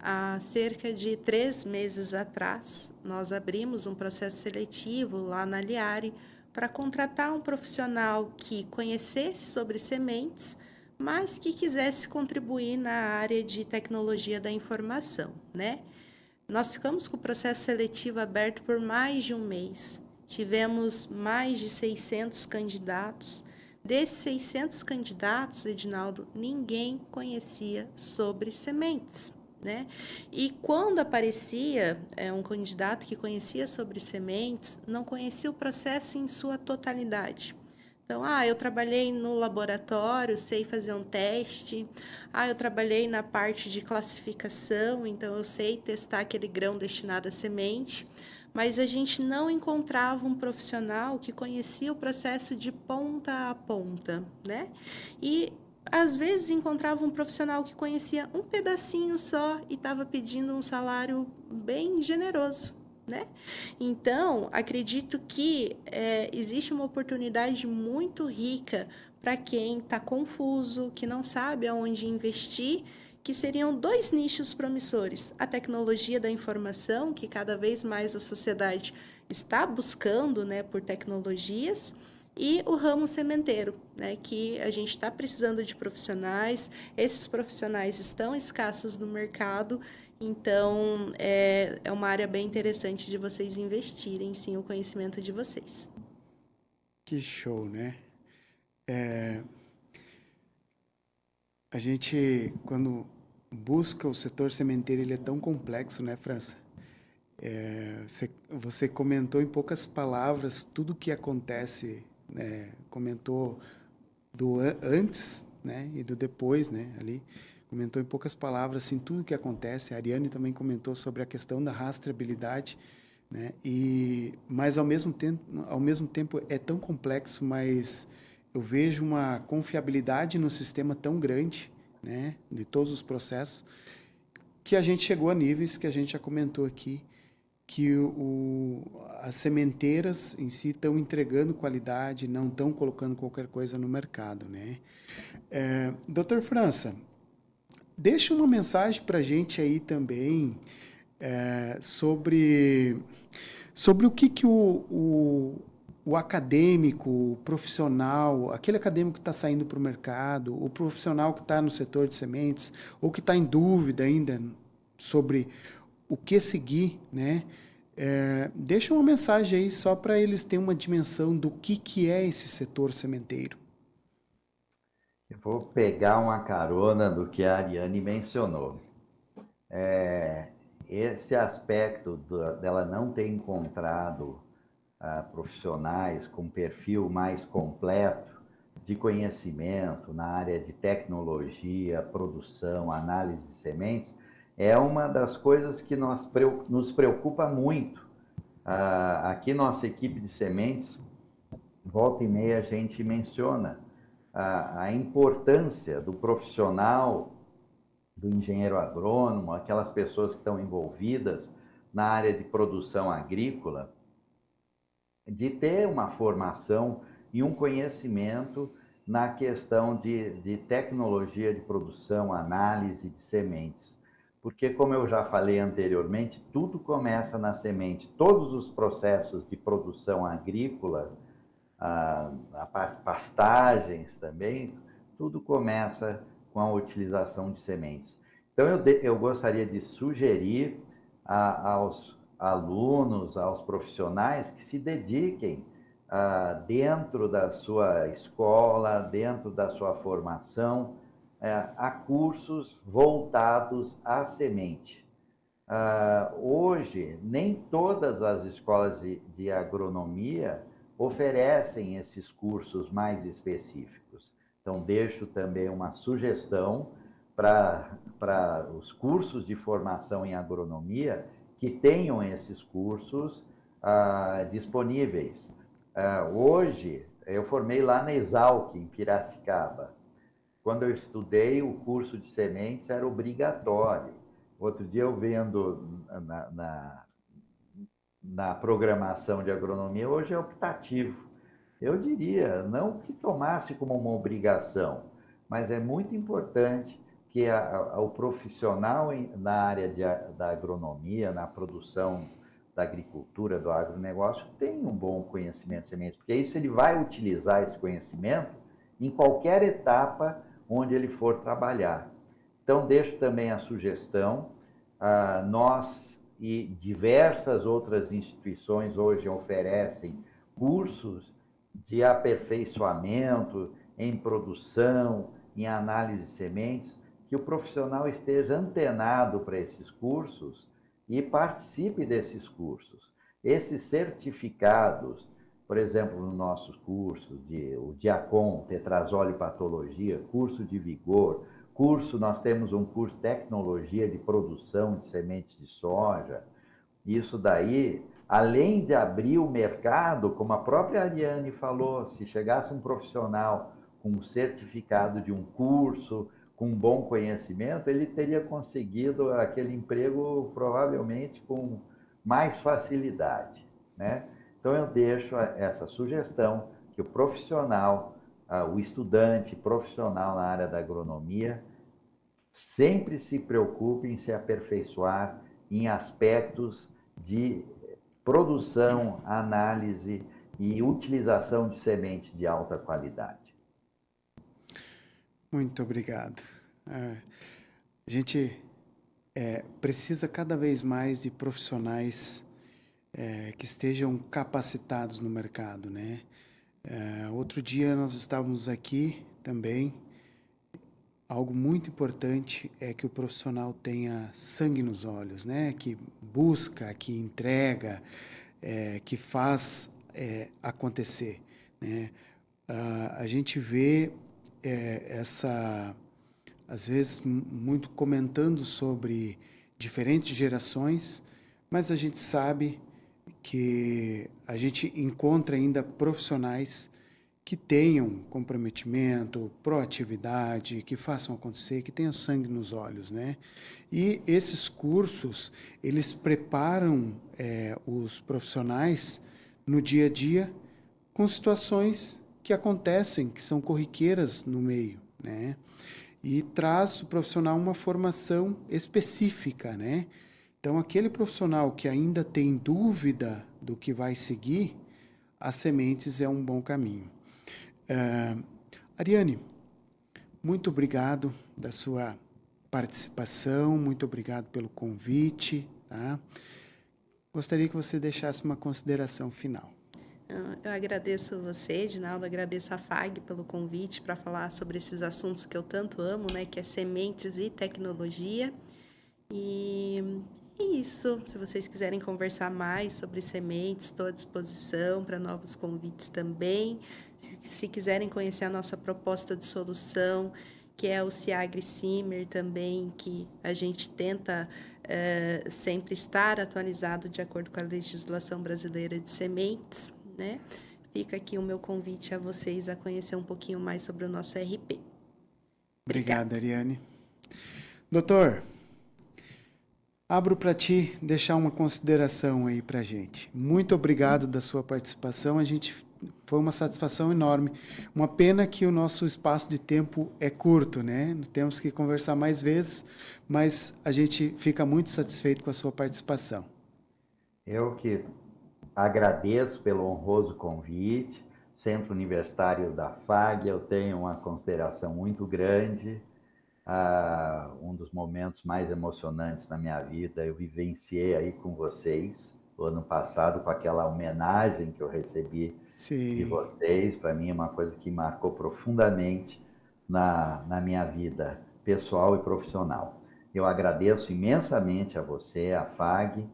há cerca de 3 meses atrás, nós abrimos um processo seletivo lá na Aliari para contratar um profissional que conhecesse sobre sementes, mas que quisesse contribuir na área de tecnologia da informação, né? Nós ficamos com o processo seletivo aberto por mais de um mês. Tivemos mais de 600 candidatos. Desses 600 candidatos, Edinaldo, ninguém conhecia sobre sementes, né? E quando aparecia um candidato que conhecia sobre sementes, não conhecia o processo em sua totalidade. Então, eu trabalhei no laboratório, sei fazer um teste. Eu trabalhei na parte de classificação, então eu sei testar aquele grão destinado à semente. Mas a gente não encontrava um profissional que conhecia o processo de ponta a ponta, né? E às vezes encontrava um profissional que conhecia um pedacinho só e estava pedindo um salário bem generoso, né? Então, acredito que existe uma oportunidade muito rica para quem está confuso, que não sabe aonde investir, que seriam 2 nichos promissores: a tecnologia da informação, que cada vez mais a sociedade está buscando, né, por tecnologias, e o ramo sementeiro, né, que a gente está precisando de profissionais, esses profissionais estão escassos no mercado. Então, é uma área bem interessante de vocês investirem, sim, o conhecimento de vocês. Que show, né? A gente, quando busca o setor sementeiro, ele é tão complexo, né, França? Você comentou em poucas palavras tudo o que acontece, né? Comentou do antes, né, e do depois, né, ali. Comentou em poucas palavras, assim, tudo o que acontece. A Ariane também comentou sobre a questão da rastreabilidade, né? Mas ao mesmo tempo é tão complexo, mas eu vejo uma confiabilidade no sistema tão grande, né, de todos os processos, que a gente chegou a níveis que a gente já comentou aqui, que as sementeiras em si estão entregando qualidade, não estão colocando qualquer coisa no mercado, né? Doutor França, deixa uma mensagem para a gente aí também sobre o que o acadêmico, o profissional, aquele acadêmico que está saindo para o mercado, o profissional que está no setor de sementes, ou que está em dúvida ainda sobre o que seguir, né? Deixa uma mensagem aí só para eles terem uma dimensão do que é esse setor sementeiro. Eu vou pegar uma carona do que a Ariane mencionou. Esse aspecto dela não ter encontrado profissionais com perfil mais completo de conhecimento na área de tecnologia, produção, análise de sementes, é uma das coisas que nos preocupa muito. Aqui, nossa equipe de sementes, volta e meia, a gente menciona a importância do profissional, do engenheiro agrônomo, aquelas pessoas que estão envolvidas na área de produção agrícola, de ter uma formação e um conhecimento na questão de tecnologia de produção, análise de sementes. Porque, como eu já falei anteriormente, tudo começa na semente. Todos os processos de produção agrícola, pastagens também, tudo começa com a utilização de sementes. Então, eu gostaria de sugerir aos alunos, aos profissionais que se dediquem dentro da sua escola, dentro da sua formação, a cursos voltados à semente. Hoje, nem todas as escolas de agronomia oferecem esses cursos mais específicos. Então, deixo também uma sugestão para os cursos de formação em agronomia que tenham esses cursos disponíveis. Hoje, eu formei lá na Exalc, em Piracicaba. Quando eu estudei, o curso de sementes era obrigatório. Outro dia, eu vendo na programação de agronomia, hoje é optativo. Eu diria, não que tomasse como uma obrigação, mas é muito importante porque o profissional na área da agronomia, na produção da agricultura, do agronegócio, tem um bom conhecimento de sementes, porque isso ele vai utilizar esse conhecimento em qualquer etapa onde ele for trabalhar. Então, deixo também a sugestão, nós e diversas outras instituições hoje oferecem cursos de aperfeiçoamento em produção, em análise de sementes, que o profissional esteja antenado para esses cursos e participe desses cursos. Esses certificados, por exemplo, nos nossos cursos, o Diacon, Tetrazole e Patologia, curso de Vigor, nós temos um curso de Tecnologia de Produção de Sementes de Soja. Isso daí, além de abrir o mercado, como a própria Ariane falou, se chegasse um profissional com um certificado de um curso, com um bom conhecimento, ele teria conseguido aquele emprego provavelmente com mais facilidade, né? Então eu deixo essa sugestão que o profissional, o estudante profissional na área da agronomia, sempre se preocupe em se aperfeiçoar em aspectos de produção, análise e utilização de semente de alta qualidade. Muito obrigado. A gente precisa cada vez mais de profissionais que estejam capacitados no mercado, né? Outro dia nós estávamos aqui também. Algo muito importante é que o profissional tenha sangue nos olhos, né? Que busca, que entrega, que faz acontecer, né? A gente vê às vezes, muito comentando sobre diferentes gerações, mas a gente sabe que a gente encontra ainda profissionais que tenham comprometimento, proatividade, que façam acontecer, que tenham sangue nos olhos, né? E esses cursos, eles preparam os profissionais no dia a dia com situações que acontecem, que são corriqueiras no meio, né? E traz o profissional uma formação específica, né? Então, aquele profissional que ainda tem dúvida do que vai seguir, as sementes é um bom caminho. Ariane, muito obrigado da sua participação, muito obrigado pelo convite, tá? Gostaria que você deixasse uma consideração final. Eu agradeço você, Edinaldo, agradeço a FAG pelo convite para falar sobre esses assuntos que eu tanto amo, né, que é sementes e tecnologia. E é isso. Se vocês quiserem conversar mais sobre sementes, estou à disposição para novos convites também. Se quiserem conhecer a nossa proposta de solução, que é o Ciagri Simmer também, que a gente tenta sempre estar atualizado de acordo com a legislação brasileira de sementes, né? Fica aqui o meu convite a vocês a conhecer um pouquinho mais sobre o nosso RP. Obrigado, Ariane. Doutor, abro para ti deixar uma consideração aí para a gente. Muito obrigado da sua participação. Foi uma satisfação enorme. Uma pena que o nosso espaço de tempo é curto, né? Temos que conversar mais vezes, mas a gente fica muito satisfeito com a sua participação. Eu que agradeço pelo honroso convite. Centro Universitário da FAG, eu tenho uma consideração muito grande. Um dos momentos mais emocionantes da minha vida eu vivenciei aí com vocês no ano passado, com aquela homenagem que eu recebi Sim. de vocês. Para mim é uma coisa que marcou profundamente na minha vida pessoal e profissional. Eu agradeço imensamente a você, a FAG,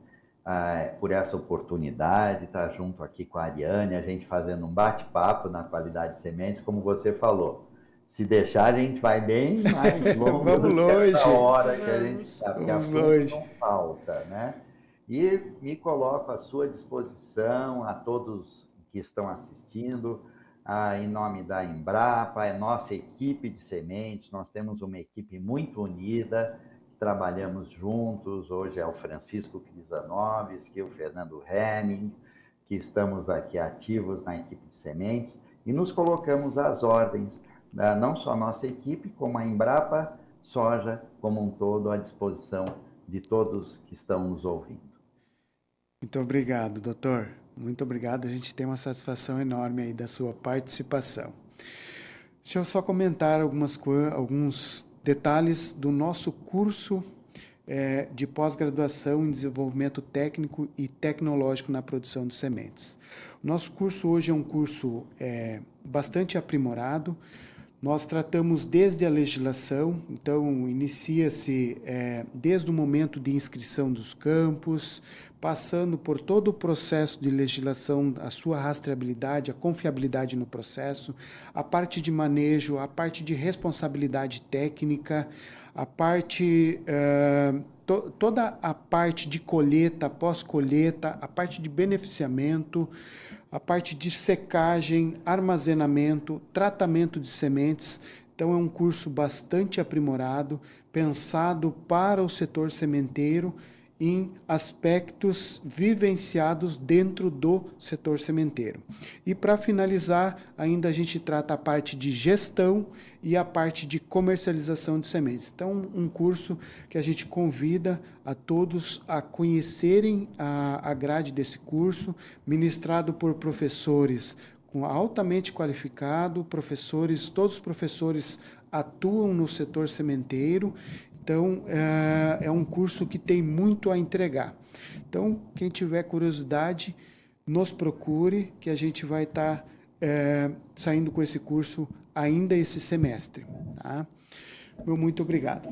por essa oportunidade de estar junto aqui com a Ariane, a gente fazendo um bate-papo na qualidade de sementes, como você falou. Se deixar, a gente vai bem mais longe. Vamos longe. Essa hora que a gente está, porque Vamos assunto longe. não falta, né? E me coloco à sua disposição, a todos que estão assistindo, em nome da Embrapa, é nossa equipe de sementes, nós temos uma equipe muito unida, trabalhamos juntos. Hoje é o Francisco Crisanoves, que é o Fernando Henning, que estamos aqui ativos na equipe de sementes e nos colocamos às ordens, não só a nossa equipe, como a Embrapa soja como um todo à disposição de todos que estão nos ouvindo. Muito obrigado, doutor. Muito obrigado. A gente tem uma satisfação enorme aí da sua participação. Deixa eu só comentar alguns detalhes do nosso curso de pós-graduação em desenvolvimento técnico e tecnológico na produção de sementes. O nosso curso hoje é um curso bastante aprimorado. Nós tratamos desde a legislação, então inicia-se desde o momento de inscrição dos campos, passando por todo o processo de legislação, a sua rastreabilidade, a confiabilidade no processo, a parte de manejo, a parte de responsabilidade técnica, a parte, toda a parte de colheita, pós-colheita, a parte de beneficiamento, a parte de secagem, armazenamento, tratamento de sementes. Então, é um curso bastante aprimorado, pensado para o setor sementeiro em aspectos vivenciados dentro do setor sementeiro. E para finalizar, ainda a gente trata a parte de gestão e a parte de comercialização de sementes. Então, um curso que a gente convida a todos a conhecerem a grade desse curso, ministrado por professores altamente qualificados, todos os professores atuam no setor sementeiro. Então, é um curso que tem muito a entregar. Então, quem tiver curiosidade, nos procure, que a gente vai estar saindo com esse curso ainda esse semestre. Tá? Muito obrigado.